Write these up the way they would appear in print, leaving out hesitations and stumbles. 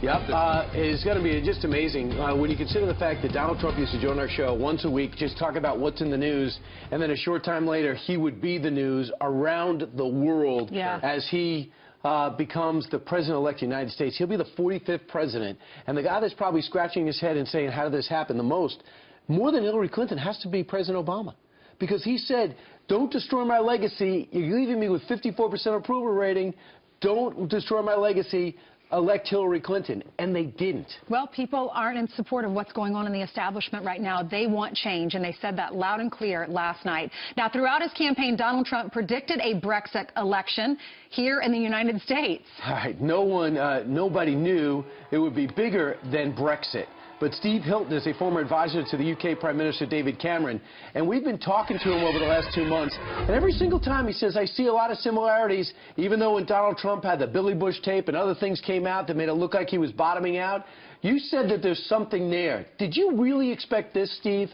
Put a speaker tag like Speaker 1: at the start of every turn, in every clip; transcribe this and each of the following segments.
Speaker 1: Yep, it's going to be just amazing when you consider the fact that Donald Trump used to join our show once a week, just talk about what's in the news, and then a short time later, he would be the news around the world as he becomes the president-elect of the United States. He'll be the 45th president, and the guy that's probably scratching his head and saying, how did this happen the most, more than Hillary Clinton, has to be President Obama. Because he said, don't destroy my legacy. You're leaving me with 54% approval rating. Don't destroy my legacy. Elect Hillary Clinton, and they didn't. Well, people aren't in support of what's going on in the establishment right now. They want change, and they said that loud and clear last night. Now, throughout his campaign, Donald Trump predicted a Brexit election here in the United States. All right, nobody knew it would be bigger than Brexit. But Steve Hilton is a former advisor to the UK Prime Minister David Cameron, and we've been talking to him over the last 2 months, and every single time he says, I see a lot of similarities, even though when Donald Trump had the Billy Bush tape and other things came out that made it look like he was bottoming out. You said that there's something there. Did you really expect this, Steve?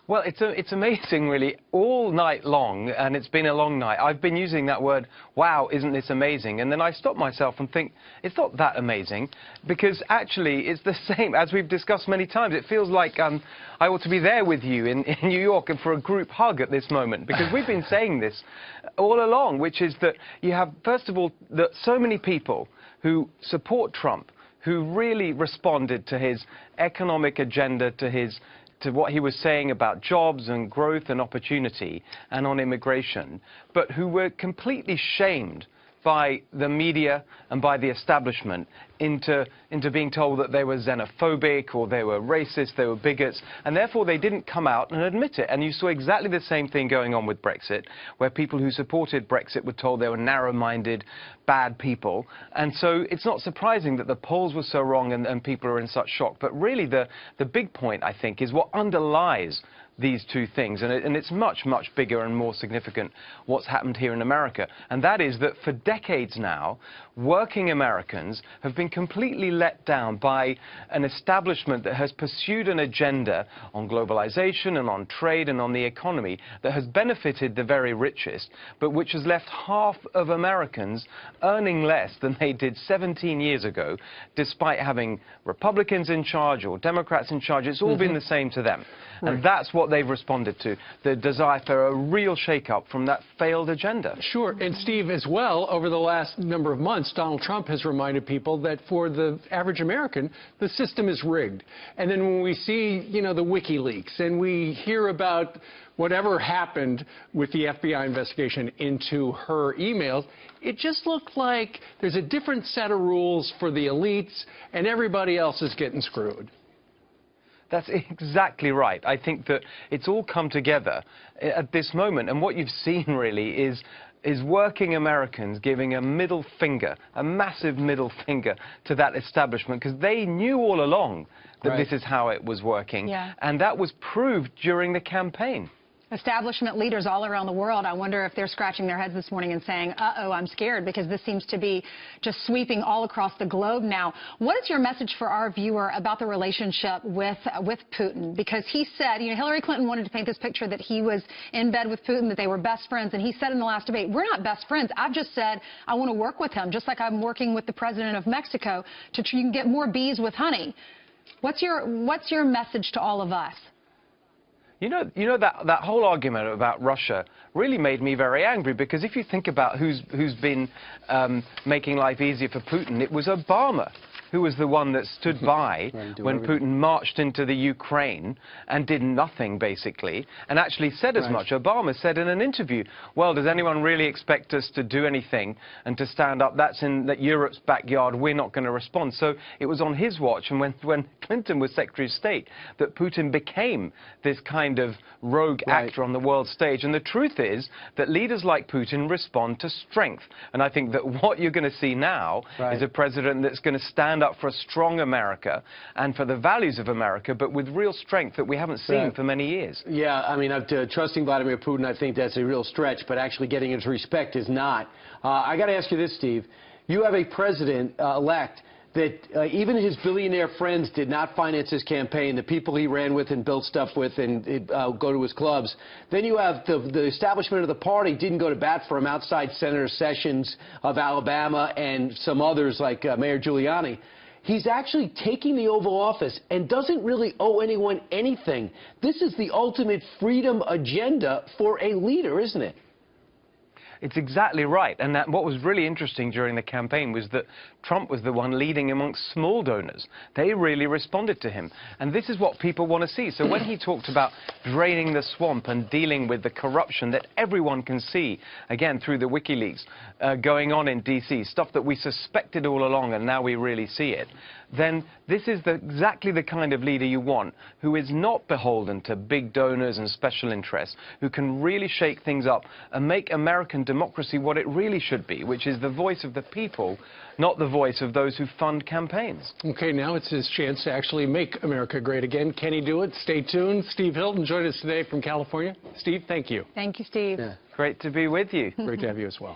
Speaker 2: Well, it's amazing, really, all night long, and it's been a long night. I've been using that word, wow, isn't this amazing? And then I stop myself and think, it's not that amazing, because actually it's the same, as we've discussed many times. It feels like I ought to be there with you in New York and for a group hug at this moment, because we've been saying this all along, which is that you have, first of all, that so many people who support Trump, who really responded to his economic agenda, to what he was saying about jobs and growth and opportunity and on immigration, but who were completely shamed by the media and by the establishment into being told that they were xenophobic or they were racist, they were bigots, and therefore they didn't come out and admit it. And you saw exactly the same thing going on with Brexit, where people who supported Brexit were told they were narrow-minded, bad people. And so it's not surprising that the polls were so wrong and people are in such shock. But really the big point, I think, is what underlies these two things, and it's much, much bigger and more significant what's happened here in America. And that is that for decades now, working Americans have been completely let down by an establishment that has pursued an agenda on globalization and on trade and on the economy that has benefited the very richest, but which has left half of Americans earning less than they did 17 years ago, despite having Republicans in charge or Democrats in charge. It's all been the same to them. Right. And that's what they've responded to, the desire for a real shake-up from that failed agenda.
Speaker 3: Sure. And, Steve, as well, over the last number of months, Donald Trump has reminded people that for the average American, the system is rigged. And then when we see, you know, the WikiLeaks and we hear about whatever happened with the FBI investigation into her emails, it just looked like there's a different set of rules for the elites and everybody else is getting screwed.
Speaker 2: That's exactly right. I think that it's all come together at this moment. And what you've seen, really, is working Americans giving a middle finger, a massive middle finger to that establishment, because they knew all along that this is how it was working. Yeah. And that was proved during the campaign.
Speaker 4: Establishment leaders all around the world, I wonder if they're scratching their heads this morning and saying, uh-oh, I'm scared, because this seems to be just sweeping all across the globe now. What is your message for our viewer about the relationship with Putin? Because he said, you know, Hillary Clinton wanted to paint this picture that he was in bed with Putin, that they were best friends, and he said in the last debate, we're not best friends. I've just said I want to work with him, just like I'm working with the president of Mexico to you can get more bees with honey. What's your message to all of us?
Speaker 2: You know that whole argument about Russia really made me very angry, because if you think about who's been making life easier for Putin, it was Obama who was the one that stood by when Putin marched into the Ukraine and did nothing, basically, and actually said as much. Obama said in an interview, well, does anyone really expect us to do anything and to stand up? That's in Europe's backyard. We're not going to respond. So it was on his watch, and when Clinton was Secretary of State, that Putin became this kind of rogue actor on the world stage. And the truth is that leaders like Putin respond to strength. And I think that what you're going to see now is a president that's going to stand up for a strong America and for the values of America, but with real strength that we haven't seen for many years.
Speaker 1: Yeah, I mean, trusting Vladimir Putin, I think that's a real stretch, but actually getting his respect is not. I got to ask you this, Steve. You have a president-elect that even his billionaire friends did not finance his campaign, the people he ran with and built stuff with and go to his clubs. Then you have the establishment of the party didn't go to bat for him outside Senator Sessions of Alabama and some others like Mayor Giuliani. He's actually taking the Oval Office and doesn't really owe anyone anything. This is the ultimate freedom agenda for a leader, isn't it?
Speaker 2: It's exactly right. And what was really interesting during the campaign was that Trump was the one leading amongst small donors. They really responded to him. And this is what people want to see. So when he talked about draining the swamp and dealing with the corruption that everyone can see, again, through the WikiLeaks, going on in D.C., stuff that we suspected all along and now we really see it, then this is exactly the kind of leader you want, who is not beholden to big donors and special interests, who can really shake things up and make American democracy what it really should be, which is the voice of the people, not the voice of those who fund campaigns.
Speaker 3: Okay, now it's his chance to actually make America great again. Can he do it? Stay tuned. Steve Hilton joined us today from California. Steve, thank you.
Speaker 4: Thank you, Steve.
Speaker 2: Yeah. Great to be with you.
Speaker 3: Great to have you as well.